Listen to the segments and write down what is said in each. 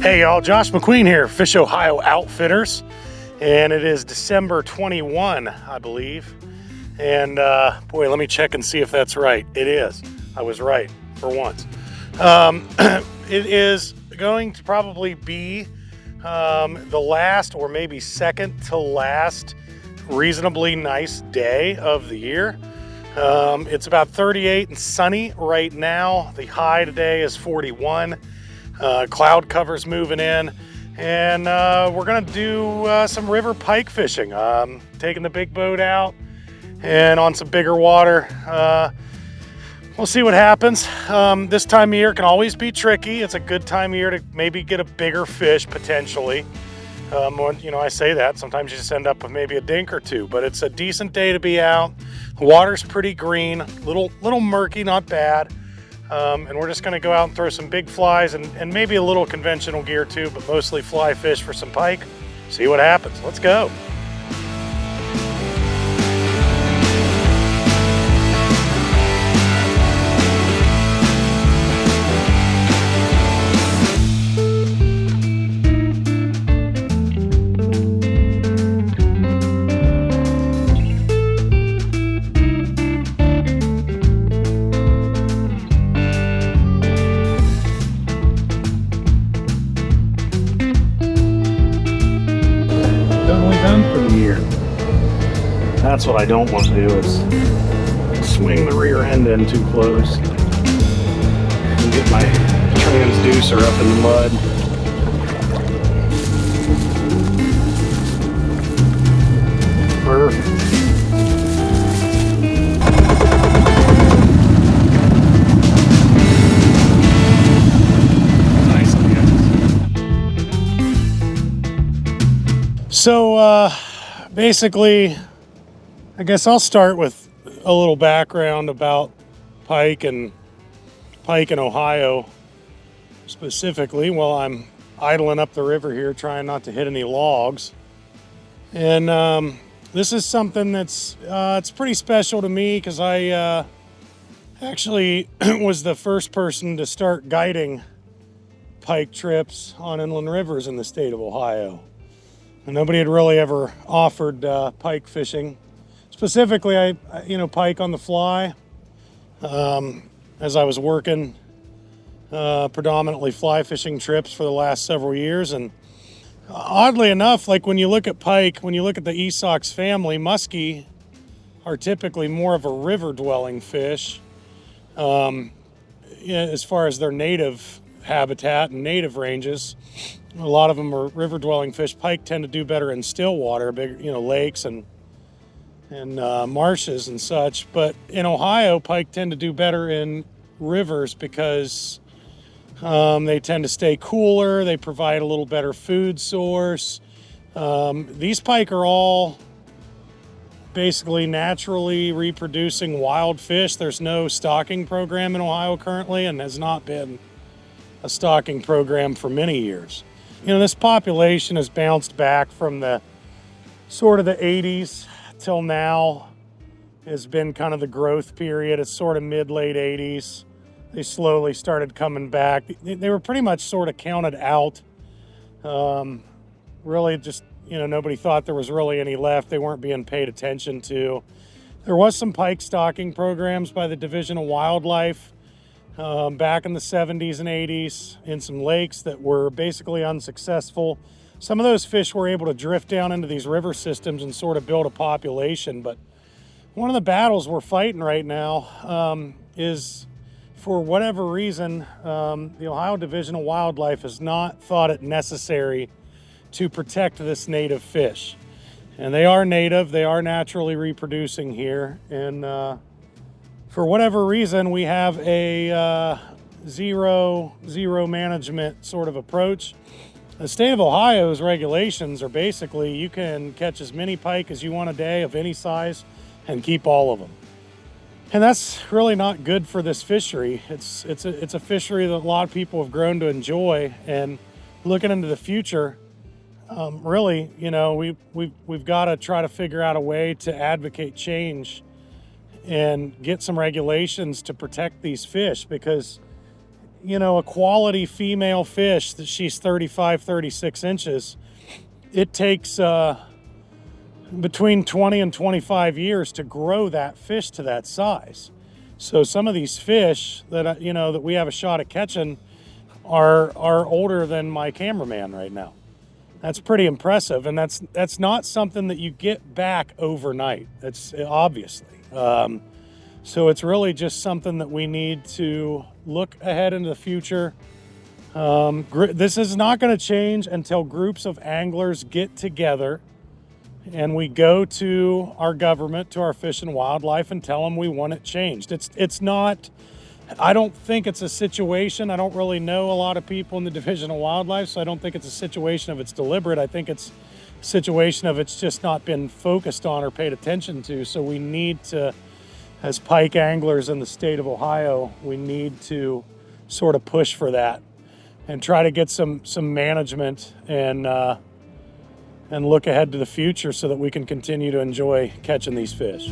Hey y'all, Josh McQueen here, Fish Ohio Outfitters, and it is December 21, I believe. And boy, let me check and see if that's right. It is. I was right for once. It is going to probably be the last or maybe second to last reasonably nice day of the year. It's about 38 and sunny right now. The high today is 41. Cloud cover's moving in, and we're gonna do some river pike fishing. Taking the big boat out and on some bigger water. We'll see what happens. This time of year can always be tricky. It's a good time of year to maybe get a bigger fish potentially. I say that sometimes you just end up with maybe a dink or two, but it's a decent day to be out. The water's pretty green, little murky, not bad. And we're just going to go out and throw some big flies and maybe a little conventional gear too, but mostly fly fish for some pike. See what happens. Let's go. That's what I don't want to do, is swing the rear end in too close and get my transducer up in the mud. Perfect. Nice. So basically, I guess I'll start with a little background about pike in Ohio specifically while I'm idling up the river here trying not to hit any logs. And this is something that's it's pretty special to me because I actually was the first person to start guiding pike trips on inland rivers in the state of Ohio. And nobody had really ever offered pike fishing. Specifically, pike on the fly, as I was working predominantly fly fishing trips for the last several years. And oddly enough, like when you look at pike, when you look at the Esox family, muskie are typically more of a river dwelling fish as far as their native habitat and native ranges. A lot of them are river dwelling fish. Pike tend to do better in still water, big, lakes and marshes and such. But in Ohio, pike tend to do better in rivers because they tend to stay cooler. They provide a little better food source. These pike are all basically naturally reproducing wild fish. There's no stocking program in Ohio currently, and has not been a stocking program for many years. This population has bounced back from the sort of the 80s till now. Has been kind of the growth period. It's sort of mid-late 80s. They slowly started coming back. They were pretty much sort of counted out. Really just, nobody thought there was really any left. They weren't being paid attention to. There was some pike stocking programs by the Division of Wildlife back in the 70s and 80s in some lakes that were basically unsuccessful. Some of those fish were able to drift down into these river systems and sort of build a population. But one of the battles we're fighting right now is, for whatever reason, the Ohio Division of Wildlife has not thought it necessary to protect this native fish. And they are native, they are naturally reproducing here. And for whatever reason, we have a zero management sort of approach. The state of Ohio's regulations are basically you can catch as many pike as you want a day of any size and keep all of them. And that's really not good for this fishery. It's a fishery that a lot of people have grown to enjoy. And looking into the future, really, we've got to try to figure out a way to advocate change and get some regulations to protect these fish, because you know, a quality female fish that she's 35, 36 inches, it takes between 20 and 25 years to grow that fish to that size. So some of these fish that, you know, that we have a shot at catching are older than my cameraman right now. That's pretty impressive, and that's not something that you get back overnight. That's obviously. So it's really just something that we need to look ahead into the future. This is not going to change until groups of anglers get together and we go to our government, to our Fish and Wildlife, and tell them we want it changed. It's not, I don't think it's a situation, I don't really know a lot of people in the Division of Wildlife, so I don't think it's a situation of it's deliberate. I think it's a situation of it's just not been focused on or paid attention to. So we need to, as pike anglers in the state of Ohio, we need to sort of push for that and try to get some management and look ahead to the future so that we can continue to enjoy catching these fish.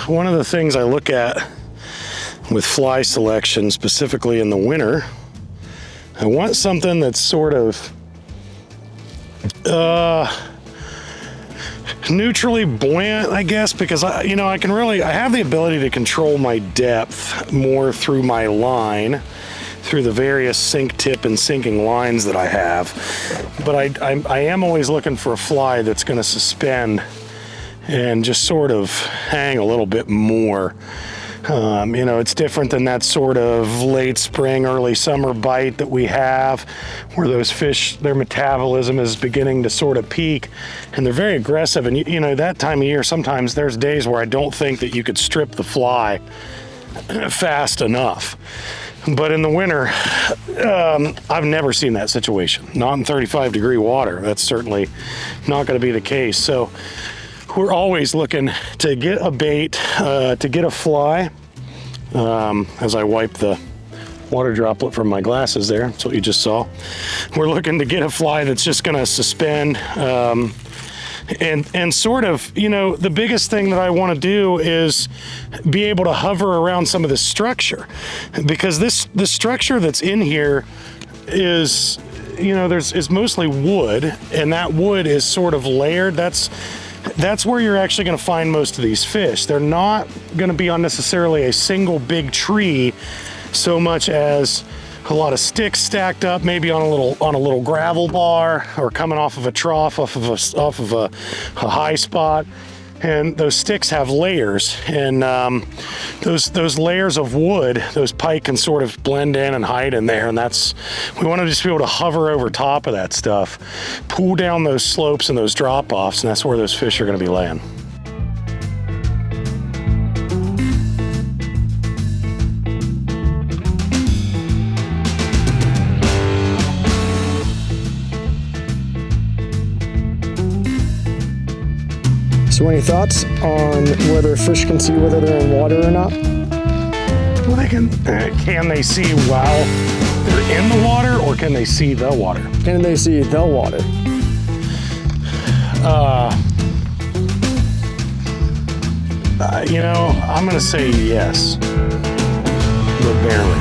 One of the things I look at with fly selection, specifically in the winter, I want something that's sort of neutrally buoyant, I guess, because I have the ability to control my depth more through my line, through the various sink tip and sinking lines that I have. But I am always looking for a fly that's going to suspend and just sort of hang a little bit more. It's different than that sort of late spring, early summer bite that we have, where those fish, their metabolism is beginning to sort of peak, and they're very aggressive. And that time of year, sometimes there's days where I don't think that you could strip the fly fast enough. But in the winter, I've never seen that situation. Not in 35-degree water. That's certainly not going to be the case. So we're always looking to get a bait, to get a fly. As I wipe the water droplet from my glasses there, that's what you just saw. We're looking to get a fly that's just going to suspend, and sort of, the biggest thing that I want to do is be able to hover around some of this structure, because the structure that's in here is, is mostly wood, and that wood is sort of layered. That's where you're actually going to find most of these fish. They're not going to be on necessarily a single big tree so much as a lot of sticks stacked up, maybe on a little gravel bar, or coming off of a trough, off of a high spot. And those sticks have layers, and those layers of wood, those pike can sort of blend in and hide in there. And we want to just be able to hover over top of that stuff, pull down those slopes and those drop-offs, and that's where those fish are going to be laying. So any thoughts on whether fish can see whether they're in water or not? Well, can they see while they're in the water, or can they see the water? Can they see the water? I'm going to say yes, but barely.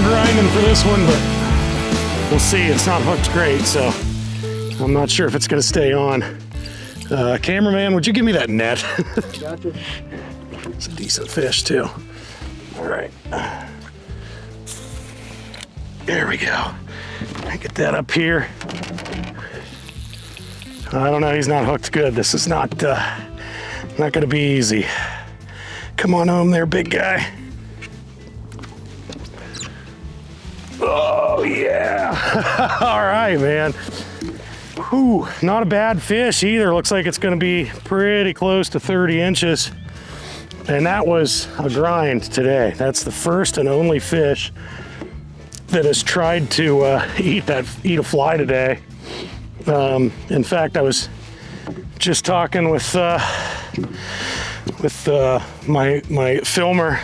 Grinding for this one, but we'll see. It's not hooked great, so I'm not sure if it's going to stay on. Cameraman, would you give me that net? Gotcha. It's a decent fish too. All right. There we go. Get that up here. I don't know, he's not hooked good. This is not gonna be easy. Come on home there, big guy. Oh yeah. All right, man. Whew, not a bad fish either. Looks like it's gonna be pretty close to 30 inches. And that was a grind today. That's the first and only fish that has tried to eat a fly today. In fact, I was just talking with my filmer.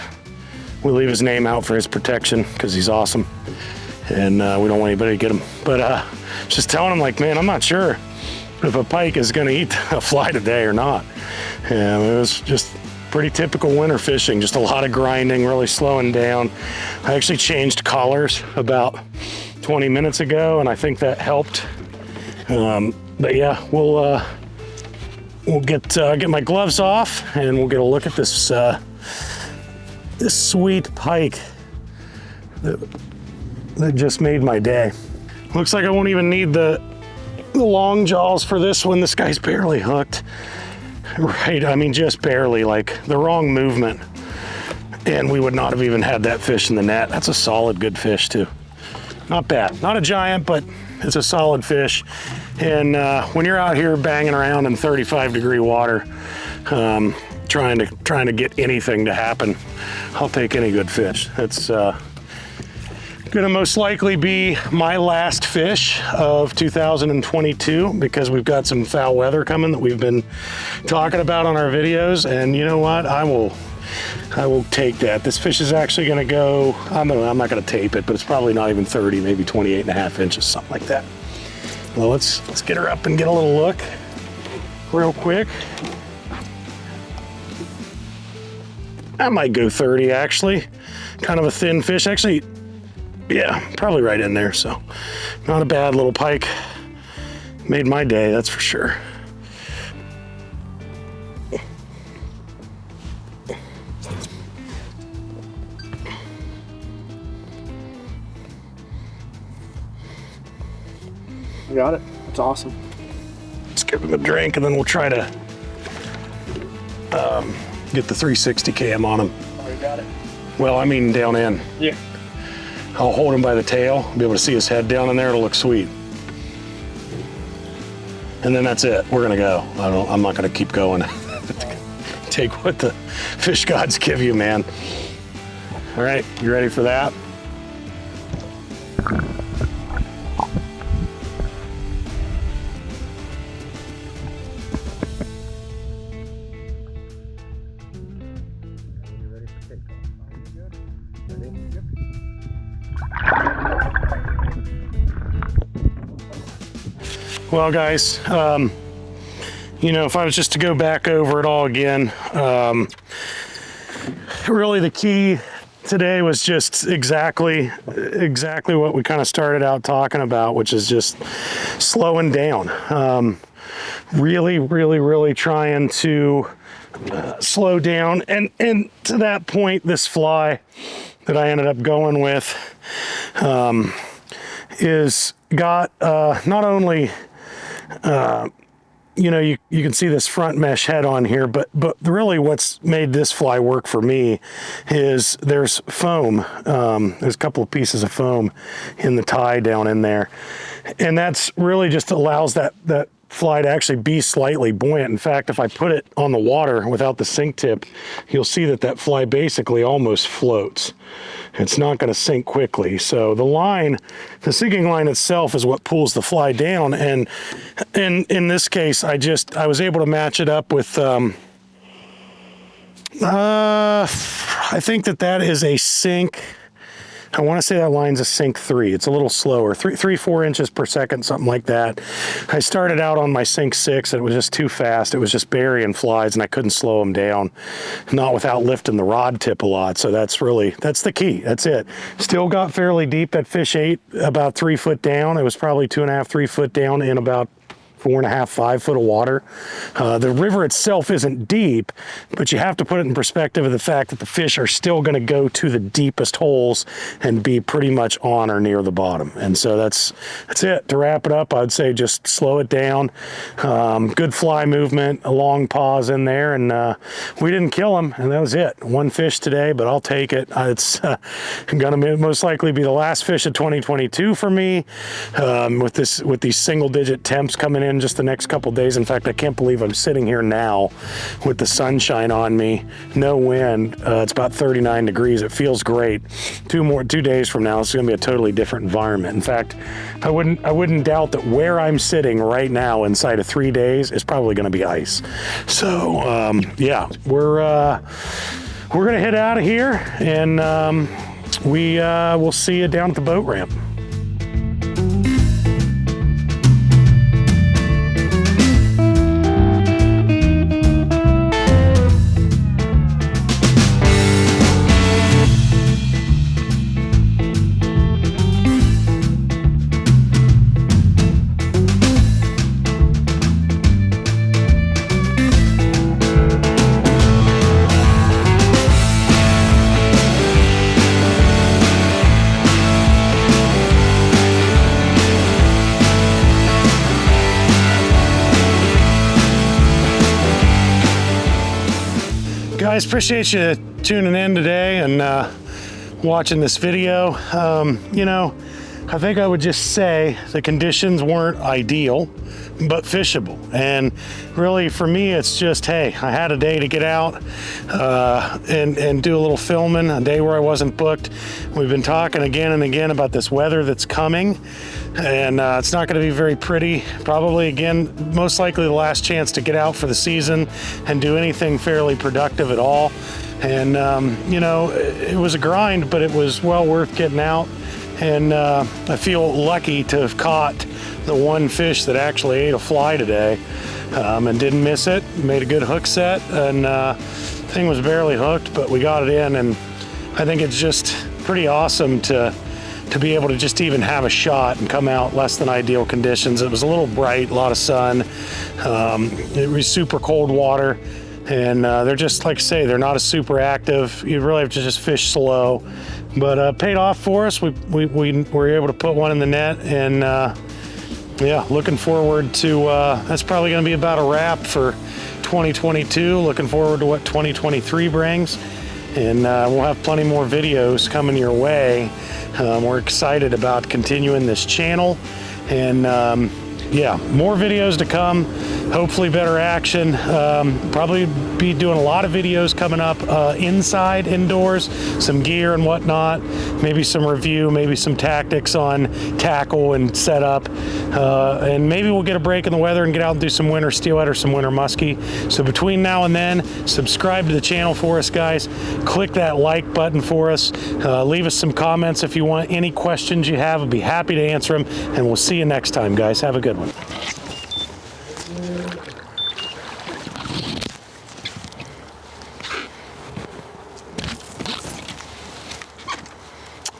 We leave his name out for his protection because he's awesome, and we don't want anybody to get him. But just telling him, like, man, I'm not sure if a pike is going to eat a fly today or not. And it was just pretty typical winter fishing, just a lot of grinding, really slowing down. I actually changed colors about 20 minutes ago, and I think that helped. But yeah, we'll get my gloves off, and we'll get a look at this this sweet pike that just made my day. Looks like I won't even need the long jaws for this one. This guy's barely hooked. Right, I mean, just barely, like the wrong movement, and we would not have even had that fish in the net. That's a solid, good fish too. Not bad, not a giant, but it's a solid fish. And when you're out here banging around in 35-degree water, trying to get anything to happen, I'll take any good fish. That's gonna most likely be my last fish of 2022 because we've got some foul weather coming that we've been talking about on our videos. And you know what? I will take that. This fish is actually gonna go, I'm not gonna tape it, but it's probably not even 30, maybe 28.5 inches, something like that. Well, let's get her up and get a little look real quick. I might go 30 actually. Kind of a thin fish. Actually, yeah, probably right in there. So not a bad little pike. Made my day, that's for sure. I got it. It's awesome. Let's give him a drink and then we'll try to get the 360 cam on him. Oh, you got it. Well, I mean down in. Yeah. I'll hold him by the tail, be able to see his head down in there. It'll look sweet. And then that's it. We're gonna go. I'm not gonna keep going. Take what the fish gods give you, man. All right, you ready for that? Well, guys, you know, if I was just to go back over it all again, really the key today was just exactly what we kind of started out talking about, which is just slowing down. Really trying to slow down. And to that point, this fly that I ended up going with is got not only you know, you can see this front mesh head on here, but really what's made this fly work for me is there's foam. There's a couple of pieces of foam in the tie down in there. And that's really just allows that fly to actually be slightly buoyant. In fact, if I put it on the water without the sink tip, you'll see that fly basically almost floats. It's not going to sink quickly. So the line, the sinking line itself is what pulls the fly down. And in this case, I was able to match it up with, I think that is a sink. I want to say that line's a sink 3. It's a little slower, 4 inches per second, something like that. I started out on my sink 6 and it was just too fast. It was just burying flies and I couldn't slow them down, not without lifting the rod tip a lot. So that's the key. That's it. Still got fairly deep. That fish ate about 3 foot down. It was probably 2.5, 3 foot down in about 4.5, 5 foot of water. The river itself isn't deep, but you have to put it in perspective of the fact that the fish are still going to go to the deepest holes and be pretty much on or near the bottom. And so that's it. To wrap it up, I'd say just slow it down. Good fly movement, a long pause in there, and we didn't kill them, and that was it. One fish today, but I'll take it. It's going to most likely be the last fish of 2022 for me, with these single-digit temps coming in just the next couple days. In fact, I can't believe I'm sitting here now with the sunshine on me, no wind. It's about 39 degrees. It feels great. 2 days from now, it's going to be a totally different environment. In fact, I wouldn't doubt that where I'm sitting right now inside of 3 days is probably going to be ice. So yeah, we're gonna head out of here, and we'll see you down at the boat ramp. Guys, appreciate you tuning in today and watching this video. You know, I think I would just say the conditions weren't ideal, but fishable. And really for me, it's just, hey, I had a day to get out and do a little filming, a day where I wasn't booked. We've been talking again and again about this weather that's coming, and it's not going to be very pretty. Probably, again, most likely the last chance to get out for the season and do anything fairly productive at all. And you know, it was a grind, but it was well worth getting out. And I feel lucky to have caught the one fish that actually ate a fly today, and didn't miss it. Made a good hook set, and thing was barely hooked, but we got it in. And I think it's just pretty awesome to be able to just even have a shot and come out less than ideal conditions. It was a little bright, a lot of sun. It was super cold water, and they're just, like I say, they're not as super active. You really have to just fish slow, but paid off for us. We were able to put one in the net, and yeah, looking forward to, that's probably going to be about a wrap for 2022. Looking forward to what 2023 brings, and we'll have plenty more videos coming your way. We're excited about continuing this channel, and yeah, more videos to come. Hopefully better action. Probably be doing a lot of videos coming up inside, indoors, some gear and whatnot, maybe some review, maybe some tactics on tackle and setup, and maybe we'll get a break in the weather and get out and do some winter steelhead or some winter muskie. So between now and then, subscribe to the channel for us, guys. Click that like button for us. Leave us some comments if you want. Any questions you have, I'd be happy to answer them, and we'll see you next time, guys. Have a good one.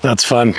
That's fun.